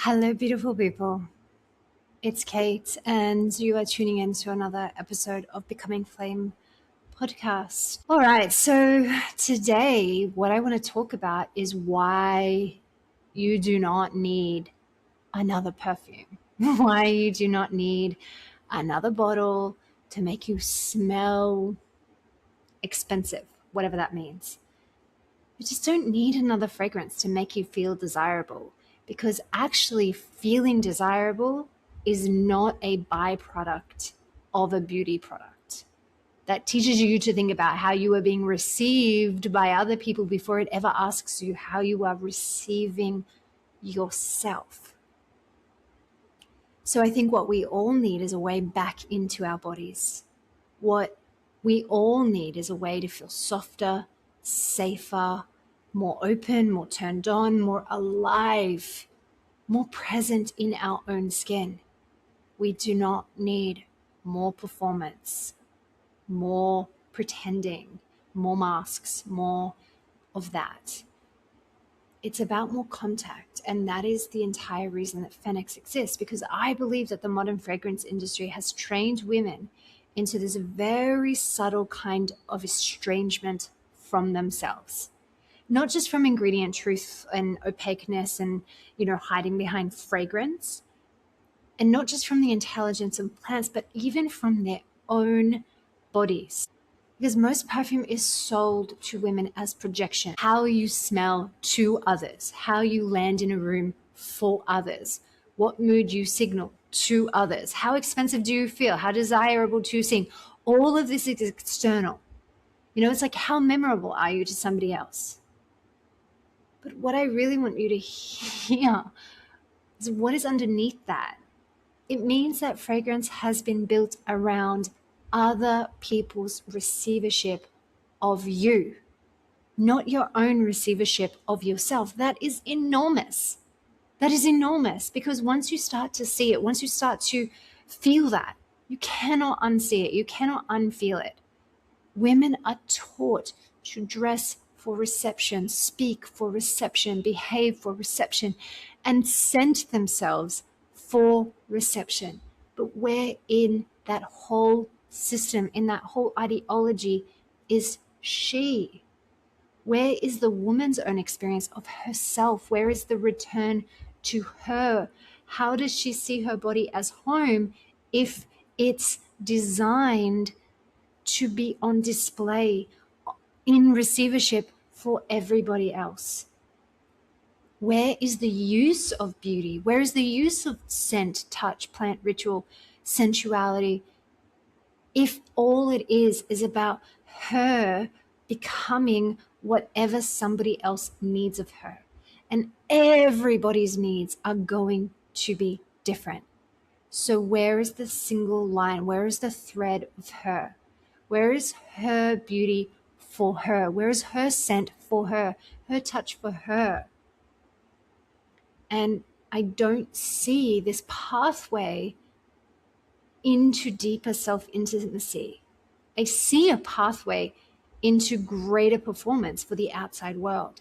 Hello, beautiful people. It's Kate, and you are tuning in to another episode of Becoming Flame podcast. All right, so today, what I want to talk about is why you do not need another perfume, why you do not need another bottle to make you smell expensive, whatever that means. You just don't need another fragrance to make you feel desirable, because actually feeling desirable is not a byproduct of a beauty product. That teaches you to think about how you are being received by other people before it ever asks you how you are receiving yourself. So I think what we all need is a way back into our bodies. What we all need is a way to feel softer, safer, more open, more turned on, more alive, more present in our own skin. We do not need more performance, more pretending, more masks, more of that. It's about more contact, and that is the entire reason that PhenXX exists, because I believe that the modern fragrance industry has trained women into this very subtle kind of estrangement from themselves. Not just from ingredient truth and opaqueness and, hiding behind fragrance, and not just from the intelligence of plants, but even from their own bodies. Because most perfume is sold to women as projection. How you smell to others, how you land in a room for others, what mood you signal to others, how expensive do you feel, how desirable do you seem. All of this is external. It's like, how memorable are you to somebody else? But what I really want you to hear is what is underneath that. It means that fragrance has been built around other people's receivership of you, not your own receivership of yourself. That is enormous. That is enormous, because once you start to see it, once you start to feel that, you cannot unsee it. You cannot unfeel it. Women are taught to dress for reception, speak for reception, behave for reception, and scent themselves for reception. But where in that whole system, in that whole ideology, is she? Where is the woman's own experience of herself? Where is the return to her? How does she see her body as home if it's designed to be on display in receivership for everybody else? Where is the use of beauty? Where is the use of scent, touch, plant, ritual, sensuality, if all it is about her becoming whatever somebody else needs of her? And everybody's needs are going to be different. So where is the single line? Where is the thread of her? Where is her beauty for her? Where is her scent for her touch for her? And I don't see this pathway into deeper self-intimacy. I see a pathway into greater performance for the outside world.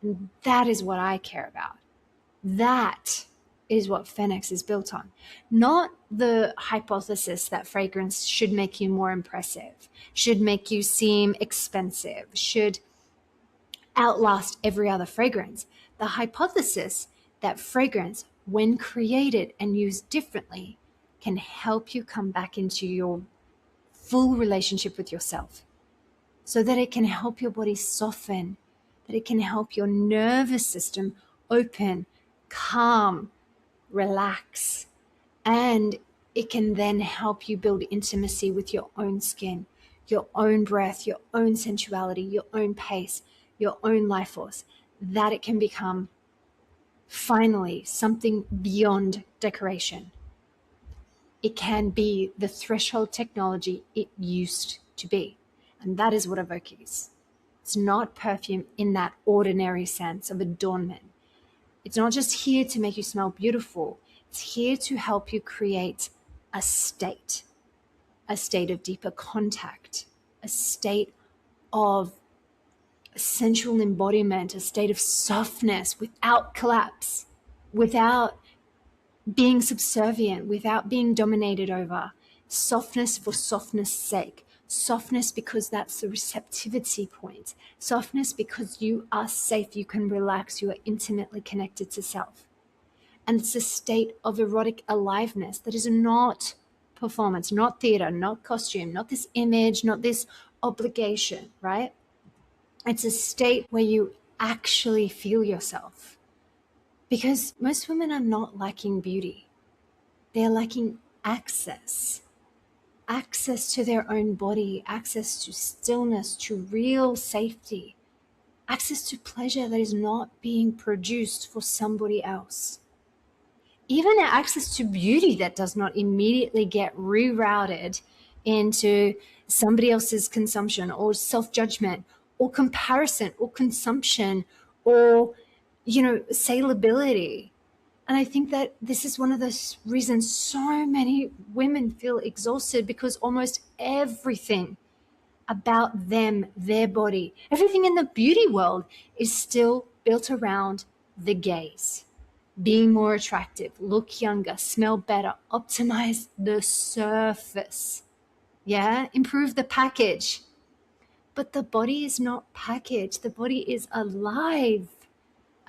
And that is what I care about. That is what PhenXX is built on. Not the hypothesis that fragrance should make you more impressive, should make you seem expensive, should outlast every other fragrance. The hypothesis that fragrance, when created and used differently, can help you come back into your full relationship with yourself, so that it can help your body soften, that it can help your nervous system open, calm, relax, and it can then help you build intimacy with your own skin, your own breath, your own sensuality, your own pace, your own life force, that it can become finally something beyond decoration. It can be the threshold technology it used to be. And that is what Evoke is. It's not perfume in that ordinary sense of adornment. It's not just here to make you smell beautiful. It's here to help you create a state of deeper contact, a state of sensual embodiment, a state of softness without collapse, without being subservient without being dominated over, softness for softness' sake, softness because that's the receptivity point, softness because you are safe, you can relax, you are intimately connected to self. And it's a state of erotic aliveness that is not performance, not theater, not costume, not this image, not this obligation, right? It's a state where you actually feel yourself. Because most women are not lacking beauty. They're lacking access to their own body, access to stillness, to real safety, access to pleasure that is not being produced for somebody else. Even access to beauty that does not immediately get rerouted into somebody else's consumption or self-judgment or comparison or consumption or, saleability. And I think that this is one of the reasons so many women feel exhausted, because almost everything about them, their body, everything in the beauty world is still built around the gaze. Being more attractive, look younger, smell better, optimize the surface. Yeah, improve the package. But the body is not packaged. The body is alive.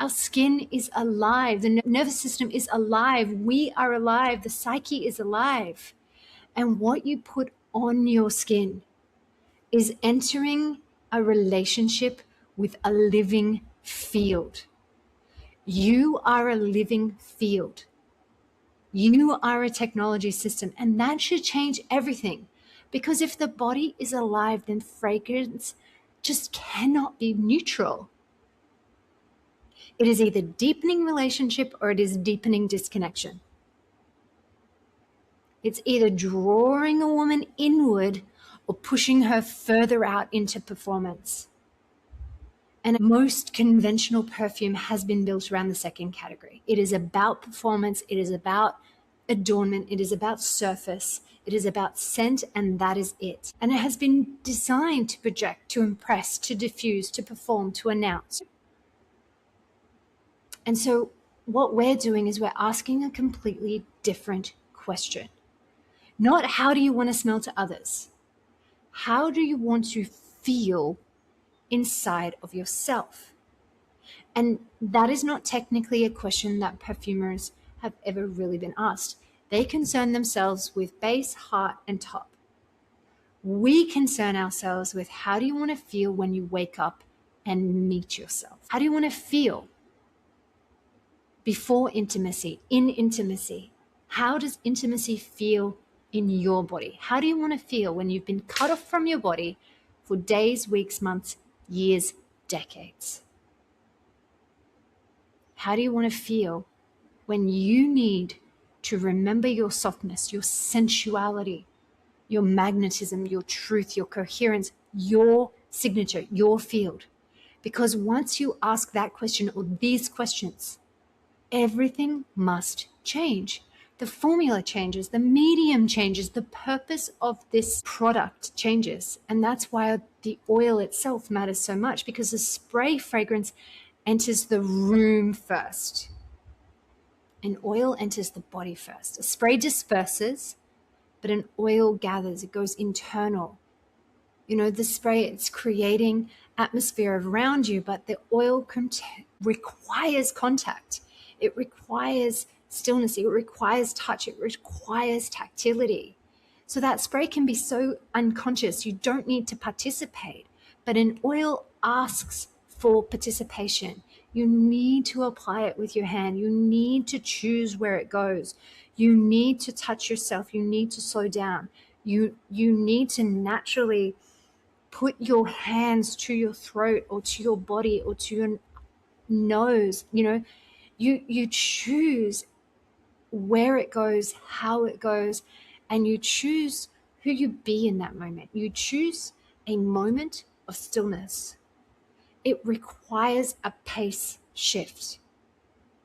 Our skin is alive. The nervous system is alive. We are alive. The psyche is alive. And what you put on your skin is entering a relationship with a living field. You are a living field. You are a technology system, and that should change everything. Because if the body is alive, then fragrance just cannot be neutral. It is either deepening relationship or it is deepening disconnection. It's either drawing a woman inward or pushing her further out into performance. And most conventional perfume has been built around the second category. It is about performance. It is about adornment. It is about surface. It is about scent, and that is it. And it has been designed to project, to impress, to diffuse, to perform, to announce. And so what we're doing is we're asking a completely different question. Not how do you want to smell to others? How do you want to feel inside of yourself? And that is not technically a question that perfumers have ever really been asked. They concern themselves with base, heart, and top. We concern ourselves with how do you want to feel when you wake up and meet yourself? How do you want to feel before intimacy, in intimacy? How does intimacy feel in your body? How do you want to feel when you've been cut off from your body for days, weeks, months, years, decades? How do you want to feel when you need to remember your softness, your sensuality, your magnetism, your truth, your coherence, your signature, your field? Because once you ask that question or these questions, everything must change. The formula changes, the medium changes, the purpose of this product changes. And that's why the oil itself matters so much, because the spray fragrance enters the room first. An oil enters the body first. A spray disperses, but an oil gathers. It goes internal. The spray, it's creating atmosphere around you, but the oil requires contact. It requires stillness. It requires touch. It requires tactility. So that spray can be so unconscious. You don't need to participate, but an oil asks for participation. You need to apply it with your hand. You need to choose where it goes. You need to touch yourself. You need to slow down. You need to naturally put your hands to your throat or to your body or to your nose. You choose where it goes, how it goes, and you choose who you be in that moment. You choose a moment of stillness. It requires a pace shift.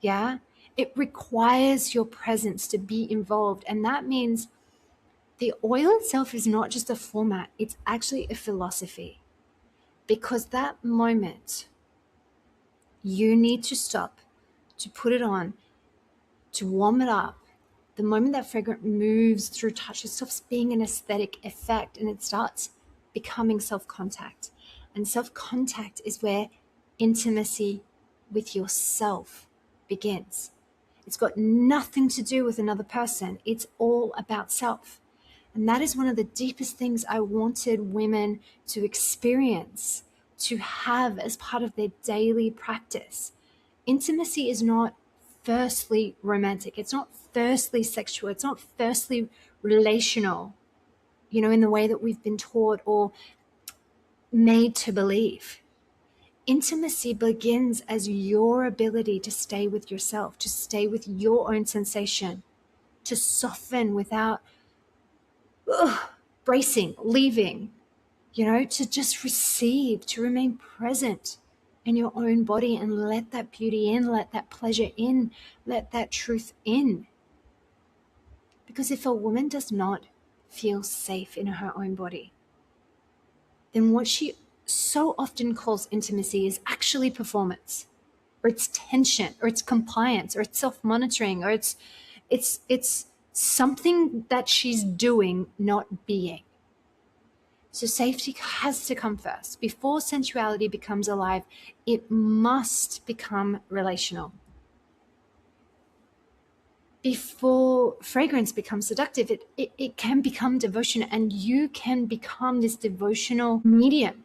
Yeah? It requires your presence to be involved. And that means the oil itself is not just a format, it's actually a philosophy. Because that moment, you need to stop, to put it on, to warm it up, The moment that fragrance moves through touch, it stops being an aesthetic effect and it starts becoming self-contact. And self-contact is where intimacy with yourself begins. It's got nothing to do with another person. It's all about self. And that is one of the deepest things I wanted women to experience, to have as part of their daily practice. Intimacy is not firstly romantic. It's not firstly sexual. It's not firstly relational, in the way that we've been taught or made to believe. Intimacy begins as your ability to stay with yourself, to stay with your own sensation, to soften without bracing, leaving, to just receive, to remain present in your own body and let that beauty in, let that pleasure in, let that truth in. Because if a woman does not feel safe in her own body, then what she so often calls intimacy is actually performance, or it's tension, or it's compliance, or it's self-monitoring, or it's something that she's doing, not being. So safety has to come first. Before sensuality becomes alive, it must become relational. Before fragrance becomes seductive, it can become devotion, and you can become this devotional medium.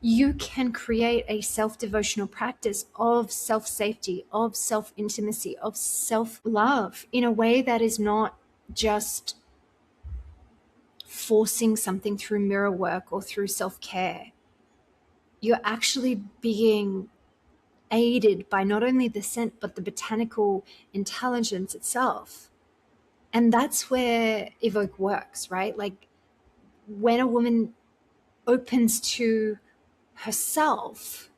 You can create a self-devotional practice of self-safety, of self-intimacy, of self-love in a way that is not just forcing something through mirror work or through self-care. You're actually being aided by not only the scent, but the botanical intelligence itself. And that's where Evoke works, right? Like when a woman opens to herself,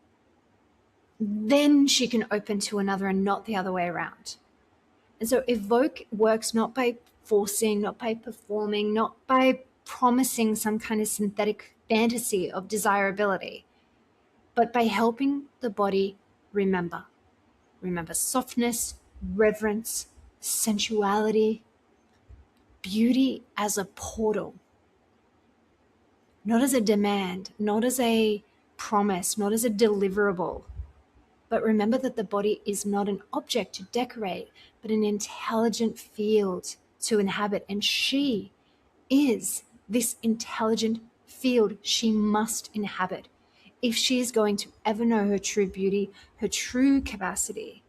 then she can open to another and not the other way around. And so Evoke works not by forcing, not by performing, not by promising some kind of synthetic fantasy of desirability, but by helping the body remember. Remember softness, reverence, sensuality, beauty as a portal, not as a demand, not as a promise, not as a deliverable. But remember that the body is not an object to decorate, but an intelligent field to inhabit. And she is this intelligent field she must inhabit if she is going to ever know her true beauty, her true capacity,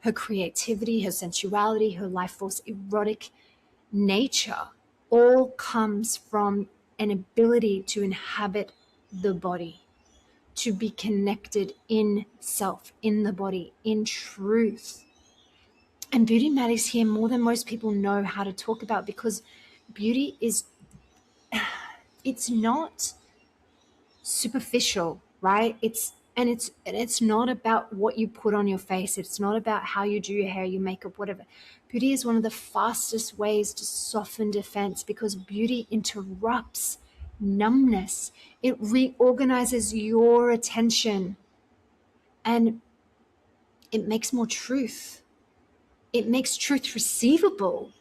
her creativity, her sensuality, her life force, erotic nature. All comes from an ability to inhabit the body, to be connected in self, in the body, in truth. And beauty matters here more than most people know how to talk about, because beauty is, it's not superficial, right? It's not about what you put on your face. It's not about how you do your hair, your makeup, whatever. Beauty is one of the fastest ways to soften defense, because beauty interrupts numbness. It reorganizes your attention and it makes more truth. It makes truth receivable,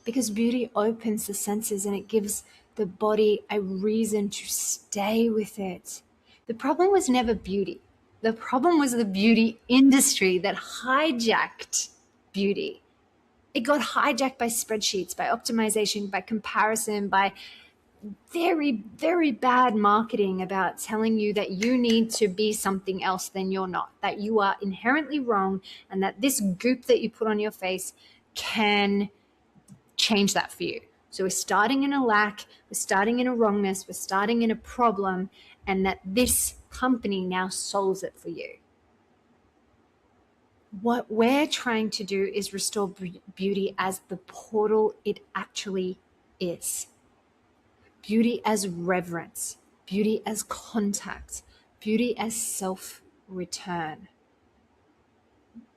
because beauty opens the senses and it gives the body a reason to stay with it. The problem was never beauty. The problem was the beauty industry that hijacked beauty. It got hijacked by spreadsheets, by optimization, by comparison, by very, very bad marketing about telling you that you need to be something else than you're not, that you are inherently wrong, and that this goop that you put on your face can change that for you. So we're starting in a lack, we're starting in a wrongness, we're starting in a problem, and that this company now solves it for you. What we're trying to do is restore beauty as the portal it actually is. Beauty as reverence, beauty as contact, beauty as self-return.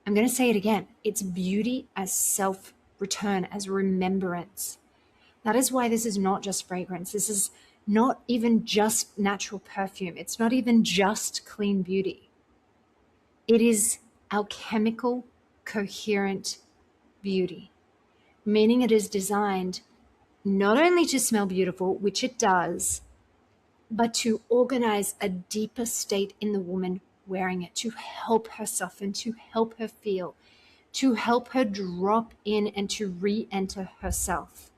I'm going to say it again. It's beauty as self-return, as remembrance. That is why this is not just fragrance. This is not even just natural perfume. It's not even just clean beauty. It is alchemical, coherent beauty. meaning it is designed not only to smell beautiful, which it does, but to organize a deeper state in the woman wearing it, to help her soften, to help her feel, to help her drop in and to re-enter herself.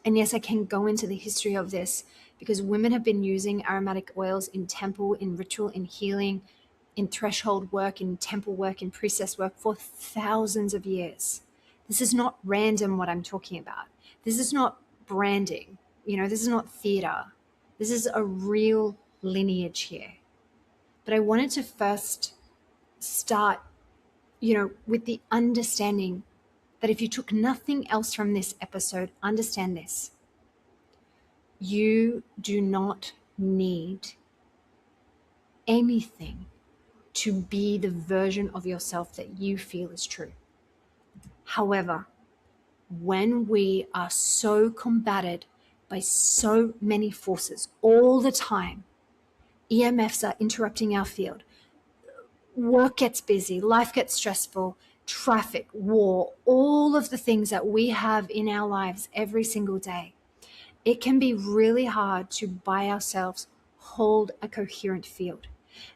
And yes, I can go into the history of this because women have been using aromatic oils in temple, in ritual, in healing, in threshold work, in temple work, in priestess work for thousands of years. This is not random what I'm talking about. This is not branding. This is not theater. This is a real lineage here. But I wanted to first start, with the understanding that if you took nothing else from this episode, understand this. You do not need anything to be the version of yourself that you feel is true. However, when we are so combated by so many forces all the time, EMFs are interrupting our field, work gets busy, life gets stressful, traffic, war, all of the things that we have in our lives every single day, it can be really hard to by ourselves hold a coherent field.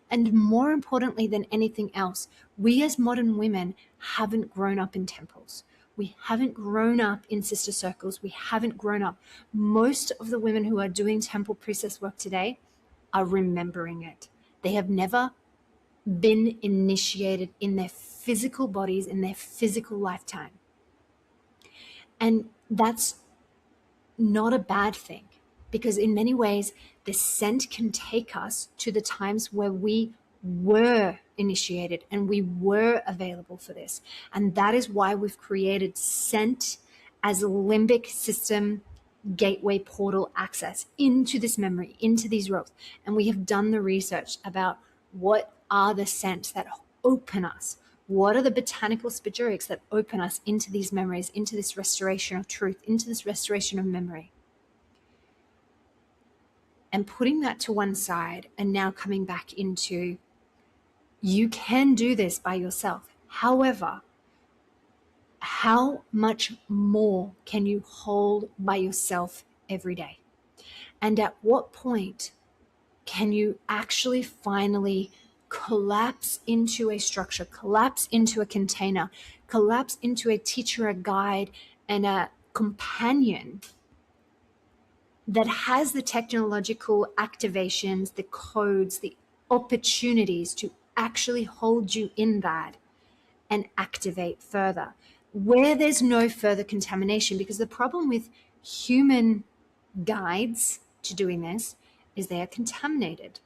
And more importantly than anything else, we as modern women haven't grown up in temples. We haven't grown up in sister circles. We haven't grown up. Most of the women who are doing temple priestess work today are remembering it. They have never been initiated in their physical bodies in their physical lifetime. And that's not a bad thing, because in many ways, the scent can take us to the times where we were initiated and we were available for this. And that is why we've created scent as a limbic system gateway portal access into this memory, into these roles. And we have done the research about what are the scents that open us. What are the botanical spagyrics that open us into these memories, into this restoration of truth, into this restoration of memory? And putting that to one side and now coming back into, you can do this by yourself. However, how much more can you hold by yourself every day? And at what point can you actually finally collapse into a structure, collapse into a container, collapse into a teacher, a guide, and a companion that has the technological activations, the codes, the opportunities to actually hold you in that and activate further, where there's no further contamination? Because the problem with human guides to doing this is they are contaminated.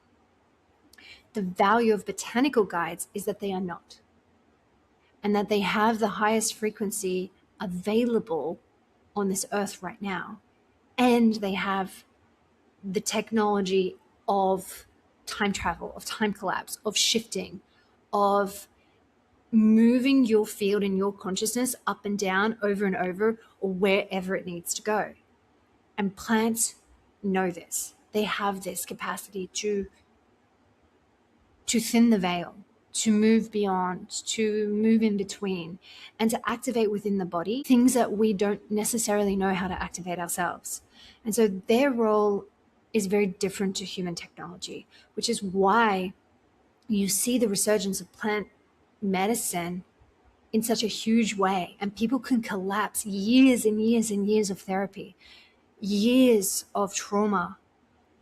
The value of botanical guides is that they are not, and that they have the highest frequency available on this earth right now. And they have the technology of time travel, of time collapse, of shifting, of moving your field and your consciousness up and down, over and over, or wherever it needs to go. And plants know this. They have this capacity to thin the veil, to move beyond, to move in between, and to activate within the body things that we don't necessarily know how to activate ourselves. And so their role is very different to human technology, which is why you see the resurgence of plant medicine in such a huge way, and people can collapse years and years and years of therapy, years of trauma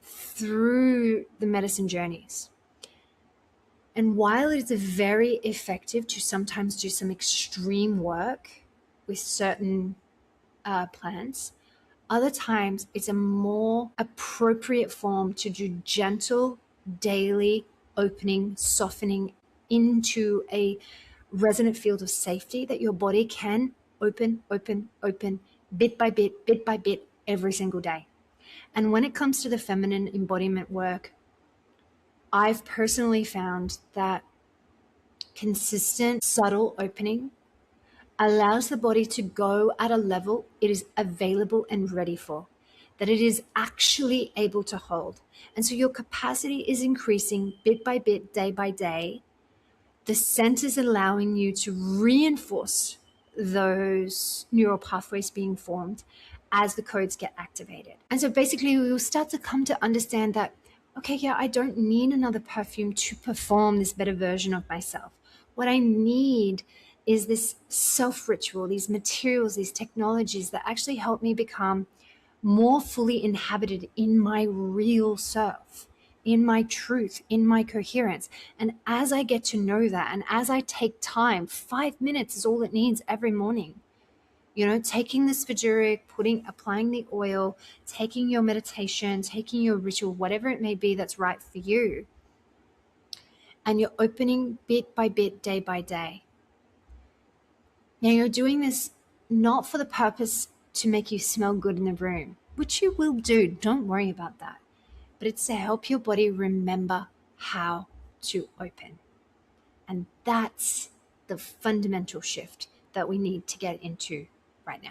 through the medicine journeys. And while it is very effective to sometimes do some extreme work with certain plants, other times it's a more appropriate form to do gentle, daily opening, softening into a resonant field of safety that your body can open, bit by bit, every single day. And when it comes to the feminine embodiment work, I've personally found that consistent, subtle opening allows the body to go at a level it is available and ready for, that it is actually able to hold. And so your capacity is increasing bit by bit, day by day. The scent is allowing you to reinforce those neural pathways being formed as the codes get activated. And so basically, we will start to come to understand that, okay, yeah, I don't need another perfume to perform this better version of myself. What I need is this self ritual, these materials, these technologies that actually help me become more fully inhabited in my real self, in my truth, in my coherence. And as I get to know that, and as I take time, 5 minutes is all it needs every morning. Taking this vajuric, applying the oil, taking your meditation, taking your ritual, whatever it may be that's right for you. And you're opening bit by bit, day by day. Now, you're doing this not for the purpose to make you smell good in the room, which you will do. Don't worry about that. But it's to help your body remember how to open. And that's the fundamental shift that we need to get into right now.